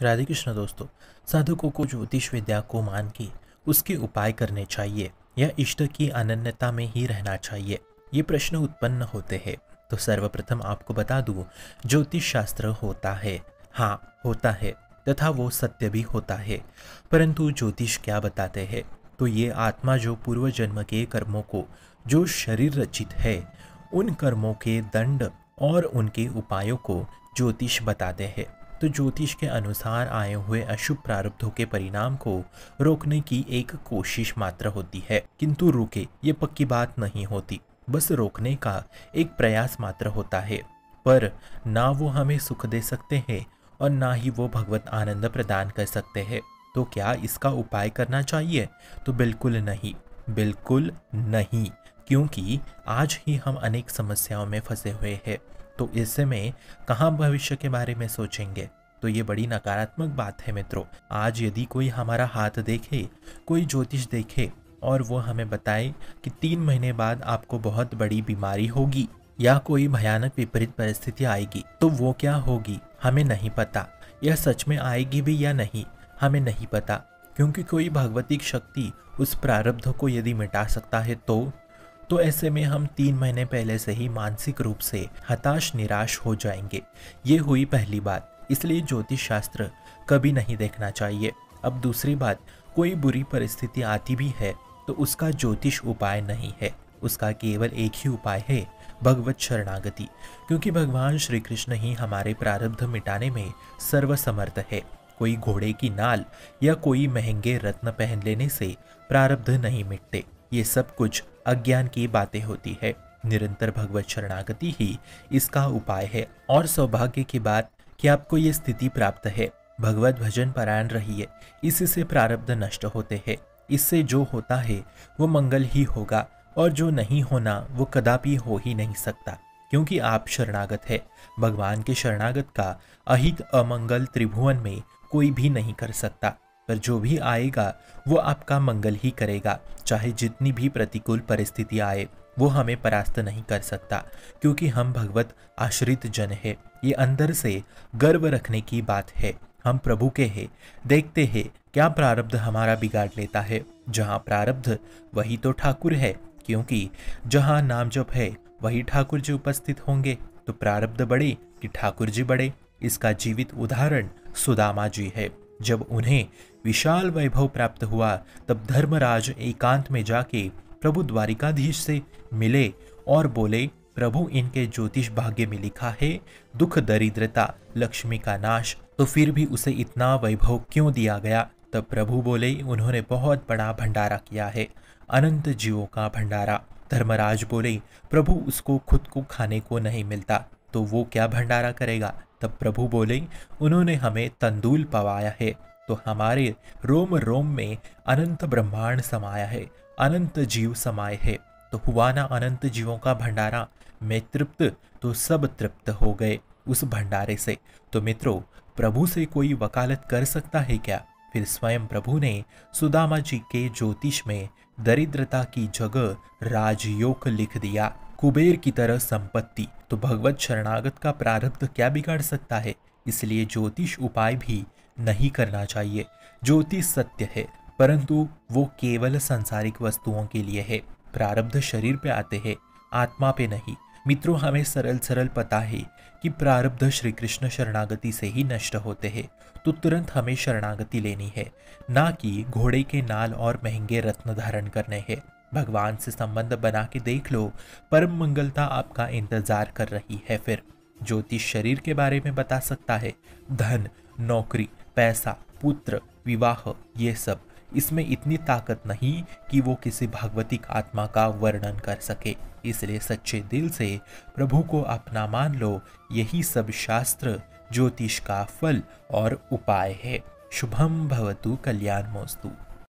राधे कृष्ण दोस्तों। साधकों को ज्योतिष विद्या को मान के उसके उपाय करने चाहिए या इष्ट की अनन्यता में ही रहना चाहिए, ये प्रश्न उत्पन्न होते हैं। तो सर्वप्रथम आपको बता दूं, ज्योतिष शास्त्र होता है, हाँ होता है, तथा वो सत्य भी होता है। परंतु ज्योतिष क्या बताते हैं? तो ये आत्मा जो पूर्व जन्म के कर्मों को, जो शरीर रचित है, उन कर्मों के दंड और उनके उपायों को ज्योतिष बताते हैं। तो ज्योतिष के अनुसार आए हुए अशुभ प्रारब्धों के परिणाम को रोकने की एक कोशिश मात्र होती है, किंतु रुके ये पक्की बात नहीं होती, बस रोकने का एक प्रयास मात्र होता है। पर ना वो हमें सुख दे सकते हैं और ना ही वो भगवत आनंद प्रदान कर सकते हैं। तो क्या इसका उपाय करना चाहिए? तो बिल्कुल नहीं, बिल्कुल नहीं, क्योंकि आज ही हम अनेक समस्याओं में फंसे हुए हैं। तो इससे में कहाँ भविष्य के बारे में सोचेंगे? तो ये बड़ी नकारात्मक बात है मित्रों। आज यदि कोई हमारा हाथ देखे, कोई ज्योतिष देखे और वो हमें बताए कि 3 महीने बाद आपको बहुत बड़ी बीमारी होगी या कोई भयानक विपरीत परिस्थिति आएगी, तो वो क्या होगी हमें नहीं पता। यह सच में आएगी भी या नहीं हमें नहीं पता, क्योंकि कोई भगवतिक शक्ति उस प्रारब्ध को यदि मिटा सकता है तो ऐसे में हम 3 महीने पहले से ही मानसिक रूप से हताश निराश हो जाएंगे। ये हुई पहली बात, इसलिए ज्योतिष शास्त्र कभी नहीं देखना चाहिए। अब दूसरी बात, कोई बुरी परिस्थिति आती भी है तो उसका ज्योतिष उपाय नहीं है, उसका केवल एक ही उपाय है, भगवत शरणागति। क्योंकि भगवान श्री कृष्ण ही हमारे प्रारब्ध मिटाने में सर्वसमर्थ है। कोई घोड़े की नाल या कोई महंगे रत्न पहन लेने से प्रारब्ध नहीं मिटते। ये सब कुछ अज्ञान की बातें होती है। निरंतर भगवत शरणागति ही इसका उपाय है। और सौभाग्य की बात कि आपको ये स्थिति प्राप्त है। भगवत भजन परायण रहिए, इससे प्रारब्ध नष्ट होते हैं। इससे जो होता है वो मंगल ही होगा और जो नहीं होना वो कदापि हो ही नहीं सकता, क्योंकि आप शरणागत है। भगवान के शरणागत का अहित अमंगल त्रिभुवन में कोई भी नहीं कर सकता। पर जो भी आएगा वो आपका मंगल ही करेगा। चाहे जितनी भी प्रतिकूल परिस्थिति आए वो हमें परास्त नहीं कर सकता, क्योंकि हम भगवत आश्रित जन है। ये अंदर से गर्व रखने की बात है। हम प्रभु के हैं, देखते हैं क्या प्रारब्ध हमारा बिगाड़ लेता है। जहाँ प्रारब्ध वही तो ठाकुर है, क्योंकि जहाँ नाम जप है वही ठाकुर जी उपस्थित होंगे। तो प्रारब्ध बढ़े कि ठाकुर जी बढ़े, इसका जीवित उदाहरण सुदामा जी है। जब उन्हें विशाल वैभव प्राप्त हुआ तब धर्मराज एकांत में जाके प्रभु द्वारिकाधीश से मिले और बोले, प्रभु इनके ज्योतिष भाग्य में लिखा है दुख दरिद्रता लक्ष्मी का नाश, तो फिर भी उसे इतना वैभव क्यों दिया गया? तब प्रभु बोले, उन्होंने बहुत बड़ा भंडारा किया है, अनंत जीवों का भंडारा। धर्मराज बोले, प्रभु उसको खुद को खाने को नहीं मिलता तो वो क्या भंडारा करेगा? तब प्रभु बोले, उन्होंने हमें तंदूल पवाया है, तो हमारे रोम रोम में अनंत ब्रह्मांड समाया है, अनंत जीव समाये है। तो हुआ ना अनंत जीवों का भंडारा। मैं तृप्त तो सब तृप्त हो गए उस भंडारे से। तो मित्रों, प्रभु से कोई वकालत कर सकता है क्या? फिर स्वयं प्रभु ने सुदामा जी के ज्योतिष में दरिद्रता की जगह राजयोग लिख दिया, कुबेर की तरह संपत्ति। तो भगवत शरणागत का प्रारब्ध क्या बिगाड़ सकता है? इसलिए ज्योतिष उपाय भी नहीं करना चाहिए। ज्योतिष सत्य है, परंतु वो केवल सांसारिक वस्तुओं के लिए है। प्रारब्ध शरीर पे आते हैं, आत्मा पे नहीं। मित्रों, हमें सरल सरल पता है कि प्रारब्ध श्री कृष्ण शरणागति से ही नष्ट होते हैं। तो तुरंत हमें शरणागति लेनी है, ना कि घोड़े के नाल और महंगे रत्न धारण करने हैं। भगवान से संबंध बना के देख लो, परम मंगलता आपका इंतजार कर रही है। फिर ज्योतिष शरीर के बारे में बता सकता है, धन, नौकरी, पैसा, पुत्र, विवाह, ये सब। इसमें इतनी ताकत नहीं कि वो किसी भागवतिक आत्मा का वर्णन कर सके। इसलिए सच्चे दिल से प्रभु को अपना मान लो। यही सब शास्त्र ज्योतिष का फल और उपाय है। शुभम भवतु कल्याणमोस्तु।